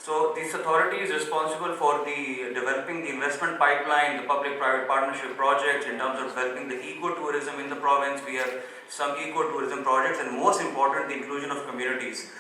So this authority is responsible for developing the investment pipeline, the public-private partnership projects in terms of developing the ecotourism in the province. We have some ecotourism projects, and most important, the inclusion of communities.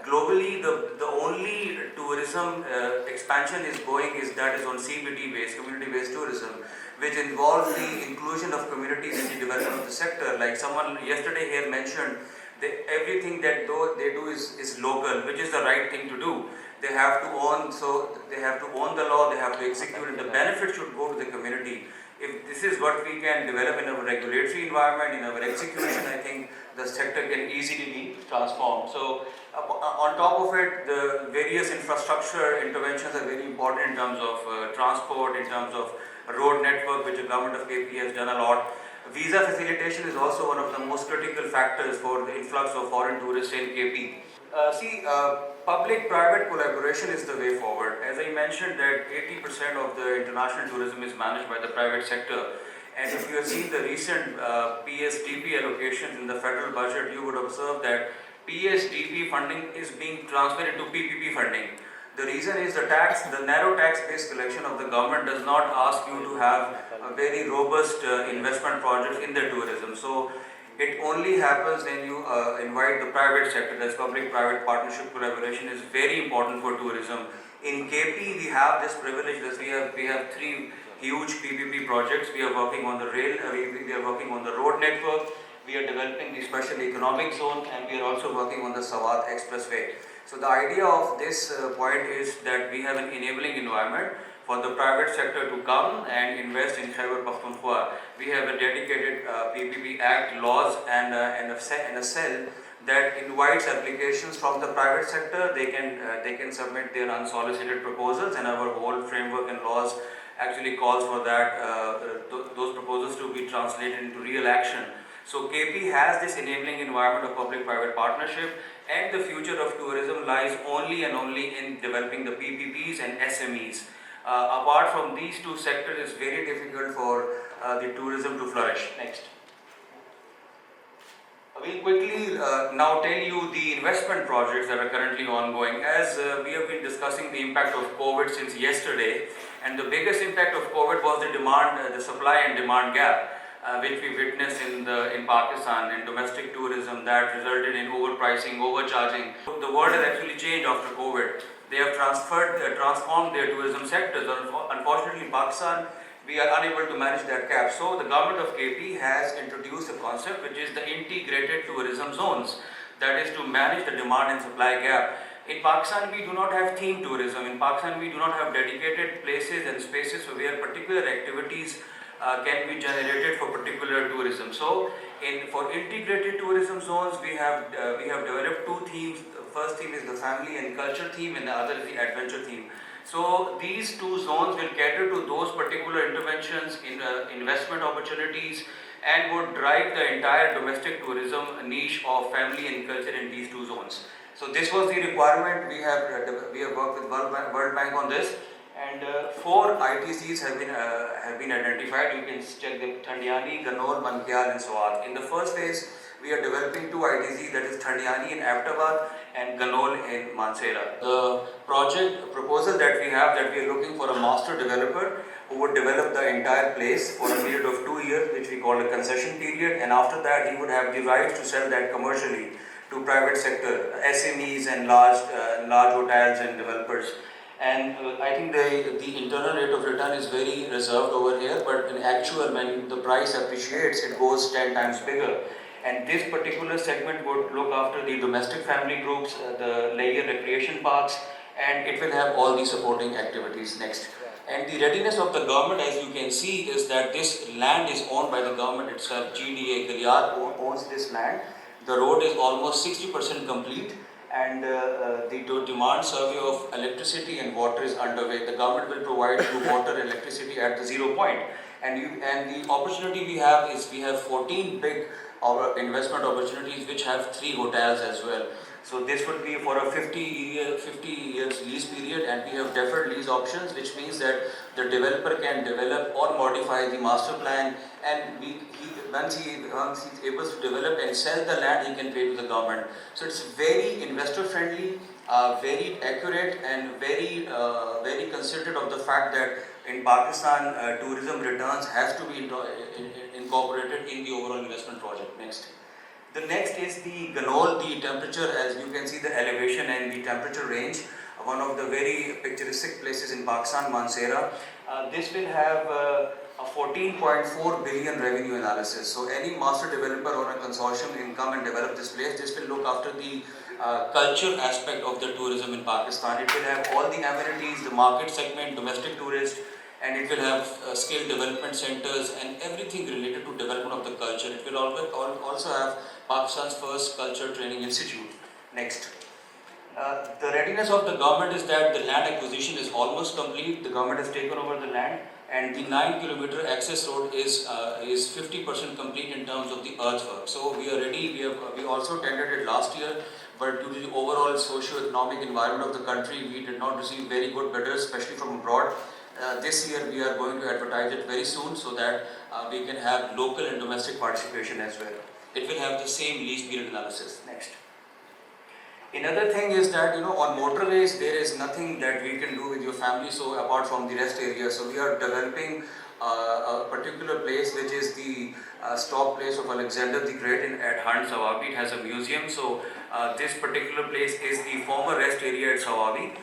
Globally, the only tourism expansion is on CBT based, community based tourism, which involves the inclusion of communities in the development of the sector. Like someone yesterday here mentioned, everything that they do is local, which is the right thing to do. They have to own the law, they have to execute it. The benefit should go to the community. If this is what we can develop in our regulatory environment, in our execution, I think the sector can easily be transformed. So on top of it, the various infrastructure interventions are very important in terms of transport, in terms of road network, which the government of KP has done a lot. Visa facilitation is also one of the most critical factors for the influx of foreign tourists in KP. Public-private collaboration is the way forward. As I mentioned, that 80% of the international tourism is managed by the private sector. And if you have seen the recent PSDP allocations in the federal budget, you would observe that PSDP funding is being transferred into PPP funding. The reason is the narrow tax-based collection of the government does not ask you to have a very robust investment project in the tourism. So it only happens when you invite the private sector. That's public-private partnership collaboration is very important for tourism. In KP, we have this privilege that we have three huge PPP projects. We are working on the rail, we are working on the road network, we are developing the special economic zone, and we are also working on the Sawat Expressway. So the idea of this point is that we have an enabling environment for the private sector to come and invest in Khyber Pakhtunkhwa. We have a dedicated PPP Act, laws, and a cell that invites applications from the private sector. They can submit their unsolicited proposals, and our whole framework and laws actually calls for that those proposals to be translated into real action. So KP has this enabling environment of public-private partnership, and the future of tourism lies only and only in developing the PPPs and SMEs. Apart from these two sectors, it's very difficult for the tourism to flourish. Next. We'll quickly now tell you the investment projects that are currently ongoing. As we have been discussing the impact of COVID since yesterday, and the biggest impact of COVID was the supply and demand gap, which we witnessed in Pakistan in domestic tourism that resulted in overpricing, overcharging. The world has actually changed after COVID. They have transformed their tourism sectors. Unfortunately, in Pakistan, we are unable to manage that gap. So the government of KP has introduced a concept which is the integrated tourism zones. That is to manage the demand and supply gap. In Pakistan, we do not have theme tourism. In Pakistan, we do not have dedicated places and spaces where particular activities can be generated for particular tourism. So, for integrated tourism zones, we have developed two themes. The first theme is the family and culture theme, and the other is the adventure theme. So, these two zones will cater to those particular interventions in investment opportunities and would drive the entire domestic tourism niche of family and culture in these two zones. So, this was the requirement. We have worked with World Bank on this. And 4 ITCs have been identified. You can check the Thandiani, Ganol, Mankyal, and Swat. In the first phase, we are developing 2 ITCs, that is Thandiani in Ahmedabad and Ganol in Mansehra. The project proposal that we are looking for a master developer who would develop the entire place for a period of 2 years, which we call a concession period, and after that he would have the rights to sell that commercially to private sector, SMEs and large hotels and developers. And I think the internal rate of return is very reserved over here, but in actual, when the price appreciates, it goes 10 times bigger. And this particular segment would look after the domestic family groups, the leisure recreation parks, and it will have all the supporting activities. Next. And the readiness of the government, as you can see, is that this land is owned by the government itself. GDA, Gilead owns this land. The road is almost 60% complete, and the demand survey of electricity and water is underway. The government will provide you water and electricity at the 0 point. And the opportunity we have 14 big investment opportunities which have 3 hotels as well. So this would be for a 50 years lease period, and we have deferred lease options, which means that the developer can develop or modify the master plan, and once he's able to develop and sell the land, he can pay to the government. So it's very investor friendly, very accurate, and very considerate of the fact that in Pakistan tourism returns has to be incorporated in the overall investment project. Next. The next is the Ganol, the temperature, as you can see the elevation and the temperature range, one of the very picturesque places in Pakistan, Mansehra. This will have a 14.4 billion revenue analysis. So any master developer or a consortium can come and develop this place. This will look after the culture aspect of the tourism in Pakistan. It will have all the amenities, the market segment, domestic tourists, and it will have skill development centers and everything related to development of the culture. It will also have Pakistan's first culture training institute. Next. The readiness of the government is that the land acquisition is almost complete. The government has taken over the land, and the 9-kilometer access road is 50% complete in terms of the earthwork. So we are ready. We also tendered it last year, but due to the overall socio-economic environment of the country, we did not receive very good bidders, especially from abroad. This year we are going to advertise it very soon so that we can have local and domestic participation as well. It will have the same lease period analysis. Next. Another thing is that on motorways there is nothing that we can do with your family, so apart from the rest area. So we are developing a particular place which is the stop place of Alexander the Great at Hand Sawabi. It has a museum. So this particular place is the former rest area at Sawabi.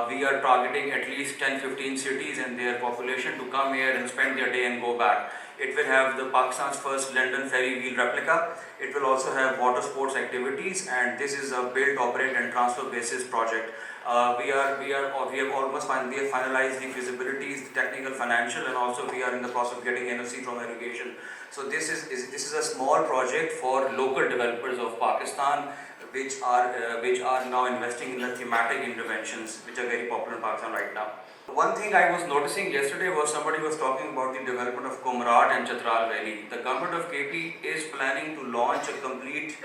We are targeting at least 10-15 cities and their population to come here and spend their day and go back. It will have the Pakistan's first London ferry wheel replica. It will also have water sports activities, and this is a build, operate and transfer basis project. We have almost finalized the feasibilities, the technical, financial, and also we are in the process of getting NOC from irrigation. So this is a small project for local developers of Pakistan, which are now investing in the thematic interventions, which are very popular in Pakistan right now. One thing I was noticing yesterday was somebody was talking about the development of Kumrat and Chitral Valley. The government of KP is planning to launch a complete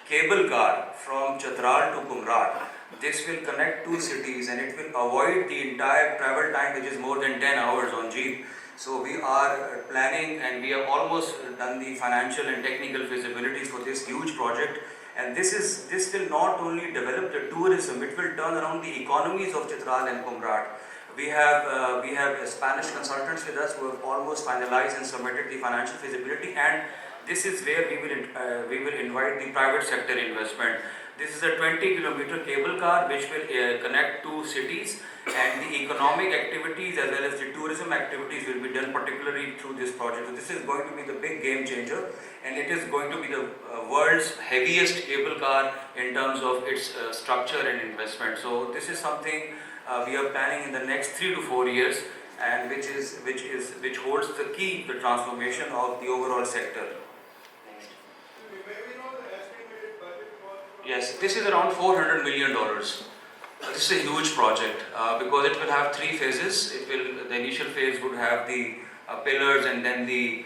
cable car from Chitral to Kumrat. This will connect two cities and it will avoid the entire travel time, which is more than 10 hours on jeep. So we are planning, and we have almost done the financial and technical feasibilities for this huge project. And this will not only develop the tourism, it will turn around the economies of Chitral and Kumrat. We have Spanish consultants with us who have almost finalized and submitted the financial feasibility, and this is where we will invite the private sector investment. This is a 20-kilometer cable car which will connect two cities, and the economic activities as well as the tourism activities will be done particularly through this project. So this is going to be the big game changer, and it is going to be the world's heaviest cable car in terms of its structure and investment. So this is something we are planning in the next 3 to 4 years, and which holds the key to the transformation of the overall sector. Next. Yes, this is around $400 million. This is a huge project because it will have 3 phases. The initial phase would have the pillars and then the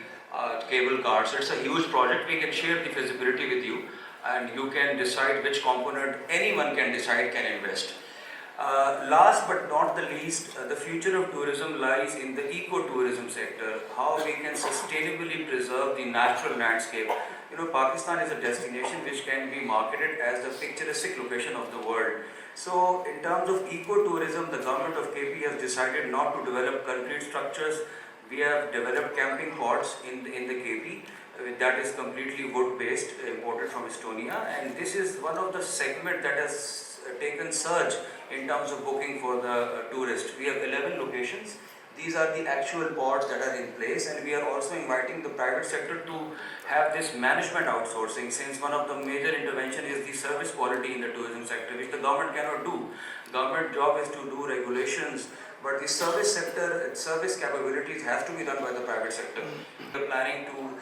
cable car. So it's a huge project. We can share the feasibility with you, and you can decide which component anyone can decide can invest. Last but not the least, the future of tourism lies in the eco-tourism sector, how we can sustainably preserve the natural landscape. Pakistan is a destination which can be marketed as the picturesque location of the world. So in terms of eco-tourism, the government of KP has decided not to develop concrete structures. We have developed camping pods in the KP. That is completely wood-based, imported from Estonia, and this is one of the segment that has taken surge in terms of booking for the tourist. We have 11 locations. These are the actual pods that are in place, and we are also inviting the private sector to have this management outsourcing, since one of the major intervention is the service quality in the tourism sector, which the government cannot do. Government job is to do regulations, but the service sector, service capabilities have to be done by the private sector. We are planning to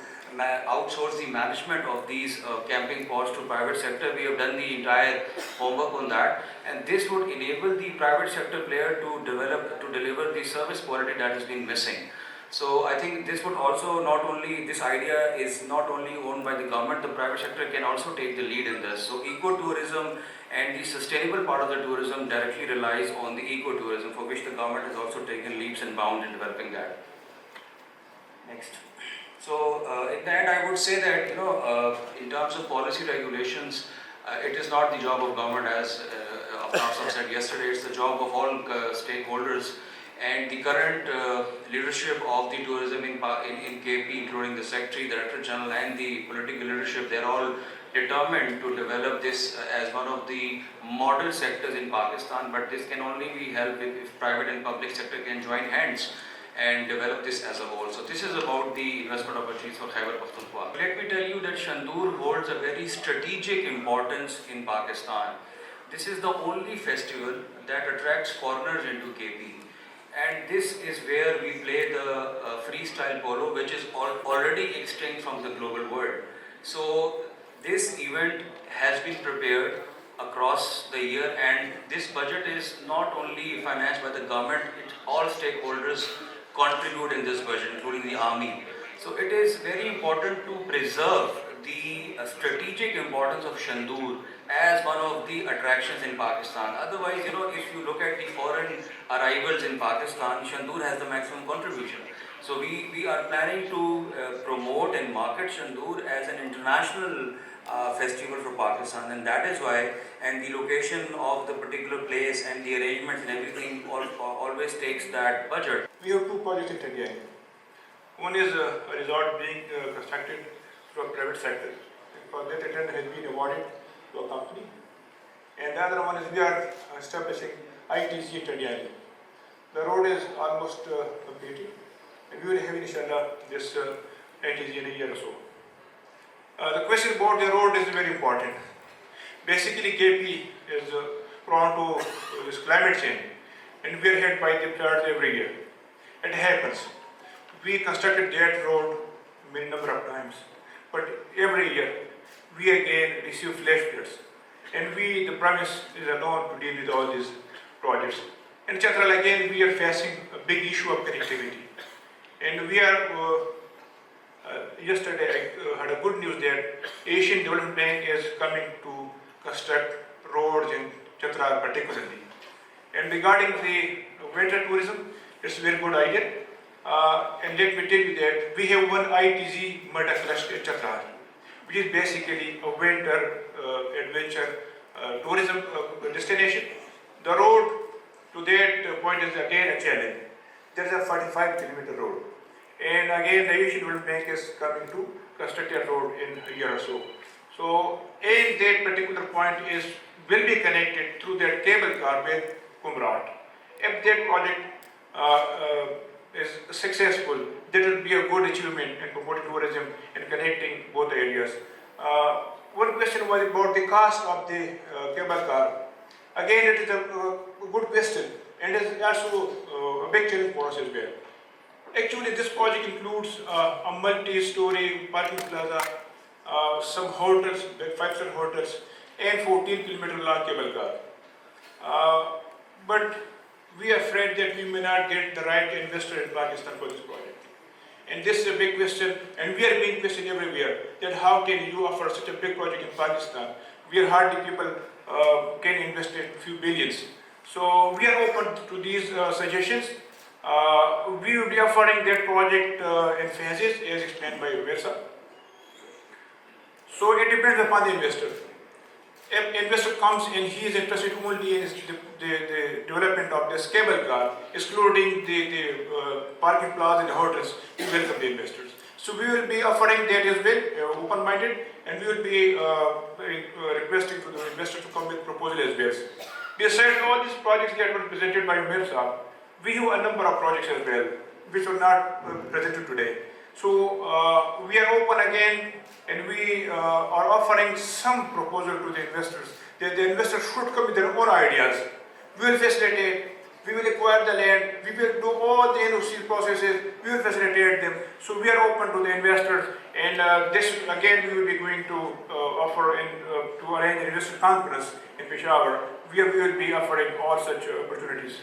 outsource the management of these camping pods to private sector. We have done the entire homework on that, and this would enable the private sector player to deliver the service quality that has been missing. So I think this would also not only, this idea is not only owned by the government, the private sector can also take the lead in this. So ecotourism and the sustainable part of the tourism directly relies on the ecotourism, for which the government has also taken leaps and bounds in developing that. Next. So in the end, I would say that in terms of policy regulations, it is not the job of government, as Aftab said yesterday. It's the job of all stakeholders. And the current leadership of the tourism in KP, including the Secretary, Director General, and the political leadership, they're all determined to develop this as one of the model sectors in Pakistan. But this can only be helped if private and public sector can join hands and develop this as a whole. So this is about the investment opportunities for Khyber Pakhtunkhwa. Let me tell you that Shandur holds a very strategic importance in Pakistan. This is the only festival that attracts foreigners into KP. And this is where we play the freestyle polo, which is already extinct from the global world. So this event has been prepared across the year, and this budget is not only financed by the government, all stakeholders contribute in this budget, including the army. So it is very important to preserve the strategic importance of Shandur as one of the attractions in Pakistan. Otherwise, if you look at the foreign arrivals in Pakistan, Shandur has the maximum contribution. So we are planning to promote and market Shandur as an international festival for Pakistan, and that is why, and the location of the particular place and the arrangements and everything always takes that budget. We have two projects in India. One is a resort being constructed through a private sector. For that, the tender has been awarded to a company. And the other one is we are establishing ITC at Tadiali. The road is almost completed, and we will have inshallah this ITC in a year or so. The question about the road is very important. Basically, KP is prone to this climate change, and we are hit by the floods every year. It happens. We constructed that road many number of times, but every year we again receive flash floods, and the promise is alone to deal with all these projects. In Chhatral again we are facing a big issue of connectivity, and we are yesterday I heard a good news that Asian Development Bank is coming to construct roads in Chhatral particularly. And regarding the winter tourism, it's a very good idea. And let me tell you that we have one ITZ Murder Fest at Chhatral, which is basically a winter adventure tourism destination. The road to that point is again a challenge. There is a 45-kilometer road. And again, the Asian Development Bank is coming to construct a road in a year or so. So, and that particular point will be connected through that cable car with Kumrat. If that project is successful, that will be a good achievement in promoting tourism and connecting both areas. One question was about the cost of the cable car. Again, it is a good question, and is also a big challenge for us as well. Actually, this project includes a multi-story parking plaza, some hotels, 5-star hotels, and 14-kilometer long cable car. But we are afraid that we may not get the right investor in Pakistan for this project. And this is a big question, and we are being questioned everywhere, that how can you offer such a big project in Pakistan, where hardly people can invest a few billions. So we are open to these suggestions. We will be offering that project in phases as explained by Versa. So it depends upon the investor. If investor comes and he is interested only in the development of this cable car, excluding the parking plaza and the hotels, we welcome the investors. So we will be offering that as well, open-minded, and we will be requesting to the investor to come with proposal as well. Besides all these projects that were presented by Mirza, we have a number of projects as well, which were not presented today. So we are open again, and we are offering some proposal to the investors, that the investors should come with their own ideas. We will facilitate, we will acquire the land, we will do all the NOC processes, we will facilitate them. So we are open to the investors, and this again we will be going to offer to arrange an investor conference in Peshawar, where we will be offering all such opportunities.